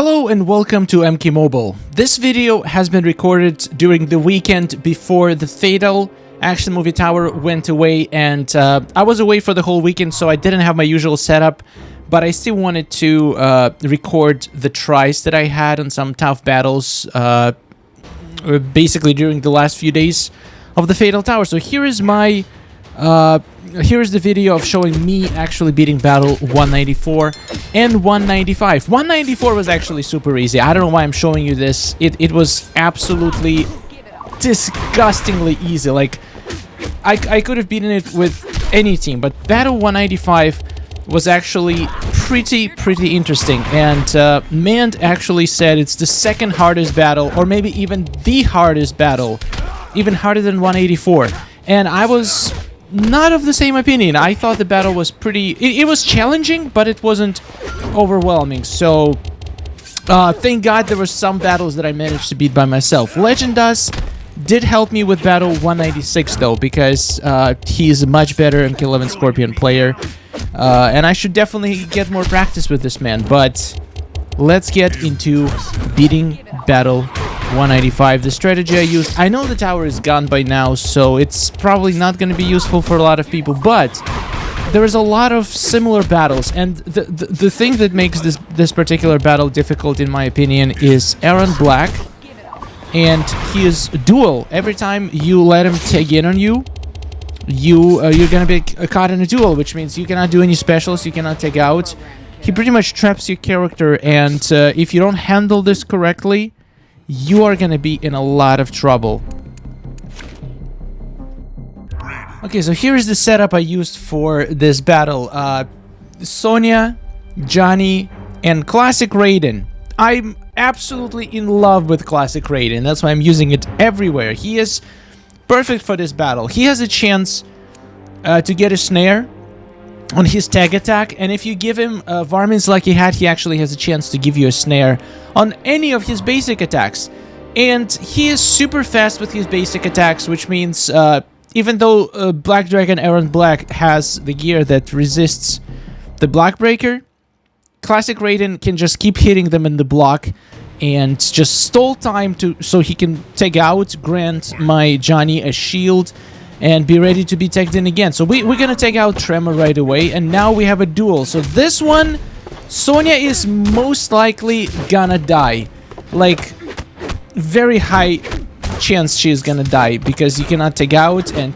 Hello and welcome to MKX Mobile. This video has been recorded during the weekend before the fatal action movie tower went away, and I was away for the whole weekend, so I didn't have my usual setup, but I still wanted to record the tries that I had on some tough battles basically during the last few days of the fatal tower. So here is my here's the video of showing me actually beating battle 194 and 195. 194 was actually super easy. I don't know why I'm showing you this. It was absolutely disgustingly easy. Like, I could have beaten it with any team, but battle 195 was actually pretty interesting. And Mand actually said it's the second hardest battle, or maybe even the hardest battle, even harder than 184. And I was not of the same opinion. I thought the battle was pretty... It was challenging, but it wasn't overwhelming. So, thank God there were some battles that I managed to beat by myself. Legend did help me with battle 196, though, because he is a much better MK11 Scorpion player. And I should definitely get more practice with this man. But let's get into beating battle 195. The strategy I used, I know the tower is gone by now, so it's probably not going to be useful for a lot of people, but there is a lot of similar battles, and the thing that makes this particular battle difficult, in my opinion, is Aaron Black, and he is dual. Every time you let him tag in on you, you're going to be caught in a duel, which means you cannot do any specials, you cannot take out. He pretty much traps your character, and if you don't handle this correctly, you are gonna be in a lot of trouble. Okay, so here is the setup I used for this battle. Sonya, Johnny, and Classic Raiden. I'm absolutely in love with Classic Raiden. That's why I'm using it everywhere. He is perfect for this battle. He has a chance to get a snare on his tag attack, and if you give him Varmin's Lucky Hat, he actually has a chance to give you a snare on any of his basic attacks. And he is super fast with his basic attacks, which means even though Black Dragon Aaron Black has the gear that resists the block breaker, Classic Raiden can just keep hitting them in the block and just stall time so he can take out, grant my Johnny a shield, and be ready to be tagged in again. So we're gonna take out Tremor right away, and now we have a duel. So this one, Sonya is most likely gonna die. Like, very high chance she's gonna die, because you cannot take out, and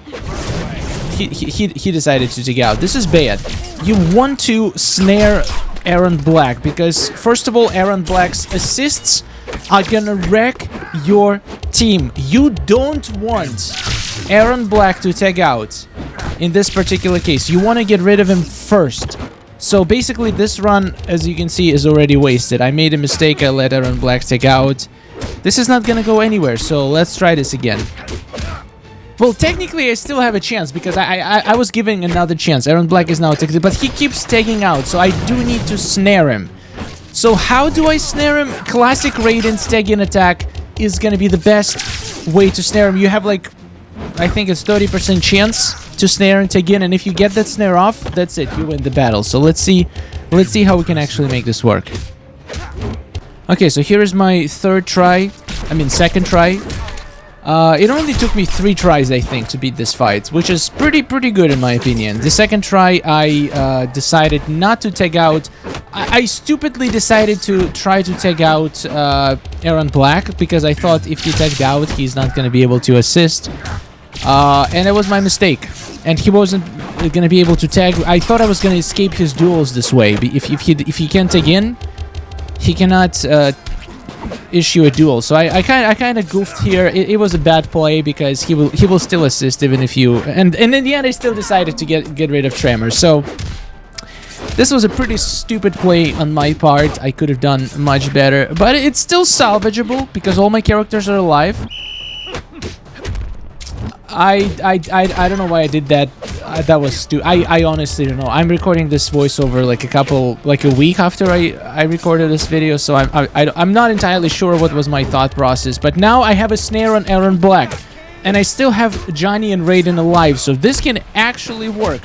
he decided to take out. This is bad. You want to snare Aaron Black, because first of all, Aaron Black's assists are gonna wreck your team. You don't want Aaron Black to tag out in this particular case. You want to get rid of him first. So basically this run, as you can see, is already wasted. I made a mistake. I let Aaron Black tag out. This is not gonna go anywhere, so let's try this again. Well, technically I still have a chance, because I was giving another chance. Aaron Black is now tagged, but he keeps tagging out, so I do need to snare him. So how do I snare him? Classic Raiden's tag-in attack is gonna be the best way to snare him. You have, like, I think it's 30% chance to snare and tag in, and if you get that snare off, that's it, you win the battle. So let's see how we can actually make this work. Okay, so here is my second try. It only took me 3 tries, I think, to beat this fight, which is pretty good in my opinion. The second try, I decided not to tag out. I stupidly decided to try to tag out Aaron Black, because I thought if he tagged out, he's not going to be able to assist. And it was my mistake. And he wasn't going to be able to tag. I thought I was going to escape his duels this way. If he can't tag in, he cannot issue a duel. So I kind of goofed here. It was a bad play, because he will still assist even if you... And in the end, I still decided to get rid of Tremor. So this was a pretty stupid play on my part. I could have done much better, but it's still salvageable, because all my characters are alive. I don't know why I did that. That was stupid. I honestly don't know. I'm recording this voiceover like a week after I recorded this video, so I'm not entirely sure what was my thought process. But now I have a snare on Aaron Black, and I still have Johnny and Raiden alive, so this can actually work.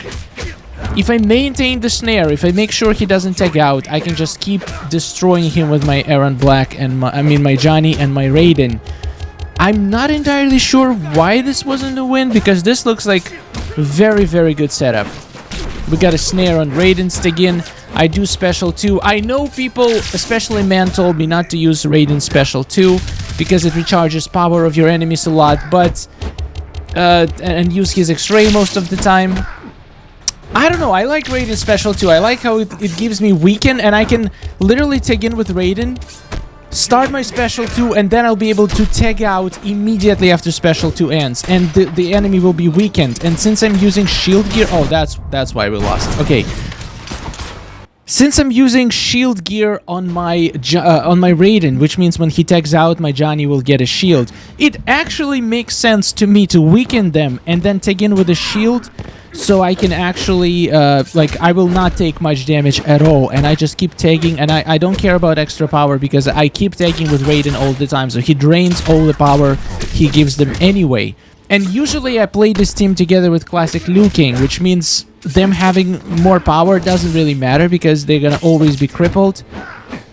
If I maintain the snare, if I make sure he doesn't tag out, I can just keep destroying him with my Aaron Black and my Johnny and my Raiden. I'm not entirely sure why this wasn't a win, because this looks like very, very good setup. We got a snare on Raiden's Tegin. I do special 2. I know people, especially Man, told me not to use Raiden's special 2 because it recharges power of your enemies a lot, but and use his X-ray most of the time. I don't know, I like Raiden's special 2. I like how it gives me weaken, and I can literally tag in with Raiden, start my special 2, and then I'll be able to tag out immediately after special 2 ends, and the enemy will be weakened. And since I'm using shield gear, oh, that's why we lost. Okay, since I'm using shield gear on my Raiden, which means when he tags out, my Johnny will get a shield. It actually makes sense to me to weaken them and then tag in with a shield, so I can actually, like, I will not take much damage at all, and I just keep tagging, and I don't care about extra power because I keep tagging with Raiden all the time, so he drains all the power he gives them anyway. And usually I play this team together with classic Liu Kang, which means them having more power doesn't really matter because they're gonna always be crippled.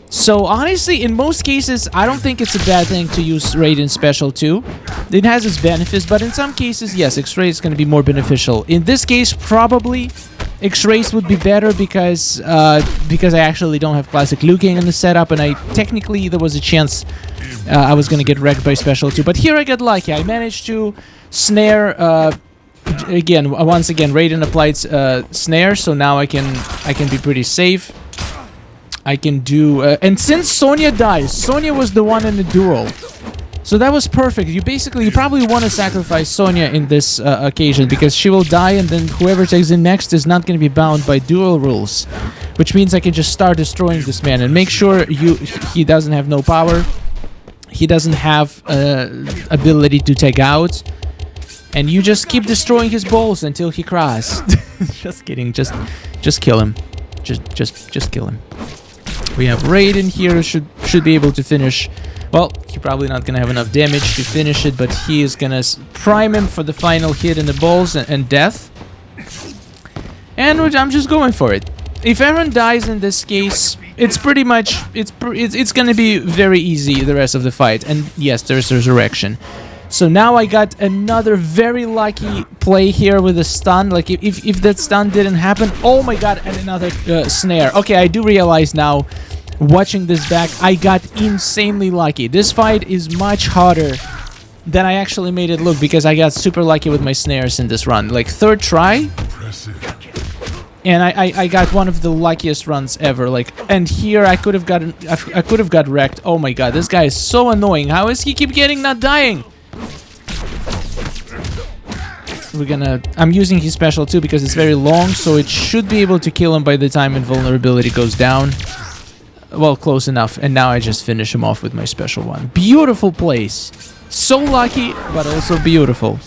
So honestly, in most cases, I don't think it's a bad thing to use Raiden's special 2. It has its benefits, but in some cases, yes, X-ray is going to be more beneficial. In this case, probably X-rays would be better because I actually don't have classic Liu Kang in the setup, and technically there was a chance I was going to get wrecked by special 2. But here I got lucky. I managed to snare once again. Raiden applied snare, so now I can be pretty safe. I can do... and since Sonya dies, Sonya was the one in the duel. So that was perfect. You probably want to sacrifice Sonya in this occasion, because she will die, and then whoever takes in next is not going to be bound by duel rules. Which means I can just start destroying this man, and make sure he doesn't have no power. He doesn't have ability to take out. And you just keep destroying his balls until he cries. Just kidding. Just kill him. Just kill him. We have Raiden here, should be able to finish. Well, he's probably not gonna have enough damage to finish it, but he is gonna prime him for the final hit in the balls and death. And I'm just going for it. If Aaron dies in this case, it's pretty much it's gonna be very easy the rest of the fight. And yes, there's resurrection. So now I got another very lucky play here with a stun. Like, if that stun didn't happen... Oh my god, and another snare. Okay, I do realize now, watching this back, I got insanely lucky. This fight is much harder than I actually made it look, because I got super lucky with my snares in this run. Like, 3rd try, and I got one of the luckiest runs ever. Like, and here I could have got wrecked. Oh my god, this guy is so annoying. How is he keep getting not dying? I'm using his special too because it's very long, so it should be able to kill him by the time invulnerability goes down. Well, close enough. And now I just finish him off with my special one. Beautiful place. So lucky, but also beautiful.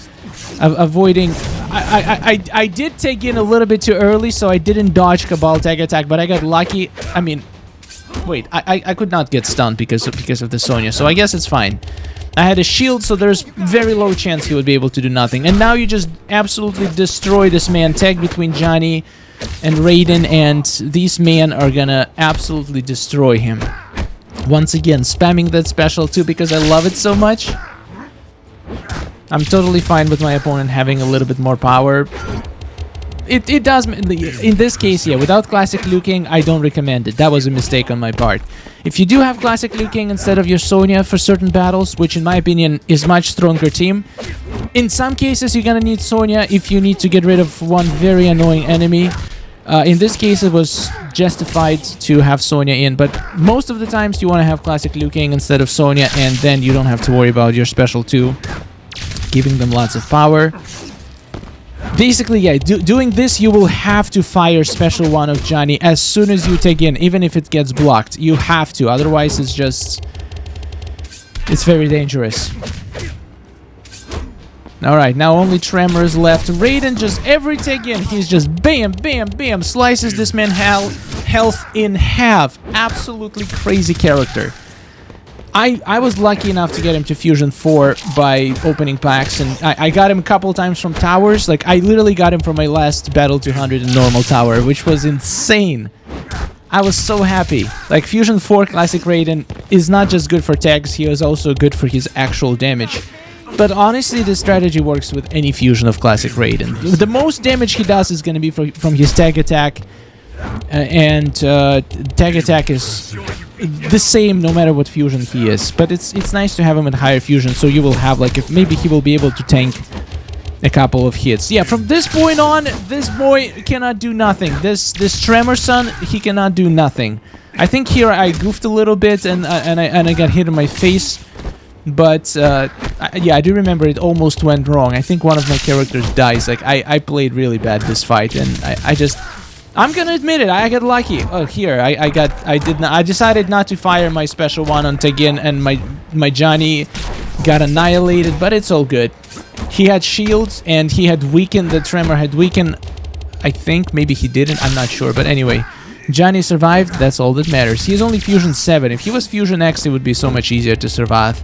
Avoiding... I did take in a little bit too early, so I didn't dodge Cabal tag attack, but I got lucky. I mean... Wait, I could not get stunned because of the Sonya, so I guess it's fine. I had a shield, so there's very low chance he would be able to do nothing. And now you just absolutely destroy this man. Tag between Johnny and Raiden, and these men are gonna absolutely destroy him. Once again, spamming that special too because I love it so much. I'm totally fine with my opponent having a little bit more power. It does, in this case, yeah, without classic Liu Kang, I don't recommend it. That was a mistake on my part. If you do have classic Liu Kang instead of your Sonya for certain battles, which in my opinion is much stronger team, in some cases you're gonna need Sonya if you need to get rid of one very annoying enemy. In this case, it was justified to have Sonya in, but most of the times you want to have classic Liu Kang instead of Sonya, and then you don't have to worry about your special 2, giving them lots of power. Basically, yeah, doing this, you will have to fire special 1 of Johnny as soon as you take in, even if it gets blocked. You have to, otherwise it's just... It's very dangerous. Alright, now only Tremor is left. Raiden just every take in, he's just bam, bam, bam, slices this man health in half. Absolutely crazy character. I was lucky enough to get him to Fusion 4 by opening packs, and I got him a couple times from towers. Like, I literally got him from my last Battle 200 in normal tower, which was insane. I was so happy. Like, Fusion 4 Classic Raiden is not just good for tags, he is also good for his actual damage. But honestly, this strategy works with any fusion of Classic Raiden. The most damage he does is going to be from his tag attack, and tag attack is the same no matter what fusion he is. But it's nice to have him at higher fusion, so you will have, like, if maybe he will be able to tank a couple of hits. Yeah, from this point on, this boy cannot do nothing. This Tremor Son, he cannot do nothing. I think here I goofed a little bit and I got hit in my face. But yeah, I do remember it almost went wrong. I think one of my characters dies. Like, I played really bad this fight, and I'm gonna admit it, I got lucky. Oh, here I decided not to fire my special one on Tegin, and my Johnny got annihilated, but it's all good. He had shields, and he had weakened, the Tremor had weakened. I think maybe he didn't, I'm not sure, but anyway, Johnny survived. That's all that matters. He's only Fusion 7. If he was Fusion X, it would be so much easier to survive.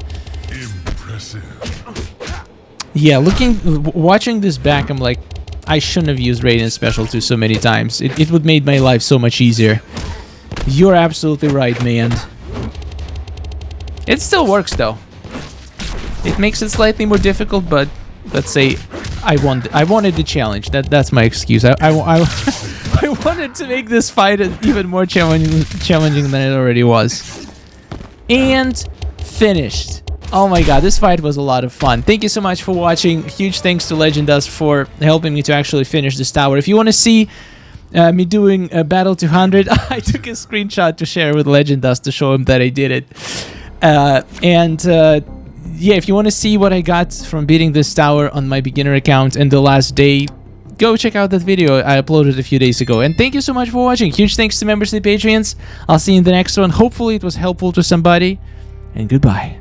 Yeah, watching this back, I'm like, I shouldn't have used Raiden Special 2 so many times. It would make my life so much easier. You're absolutely right, man. It still works, though. It makes it slightly more difficult, but let's say I wanted the challenge. That's my excuse. I wanted to make this fight even more challenging than it already was. And finished. Oh my god, this fight was a lot of fun. Thank you so much for watching. Huge thanks to Legendus for helping me to actually finish this tower. If you want to see me doing a Battle 200, I took a screenshot to share with Legendus to show him that I did it. Yeah, if you want to see what I got from beating this tower on my beginner account in the last day, go check out that video I uploaded a few days ago. And thank you so much for watching. Huge thanks to members and Patreons. I'll see you in the next one. Hopefully it was helpful to somebody. And goodbye.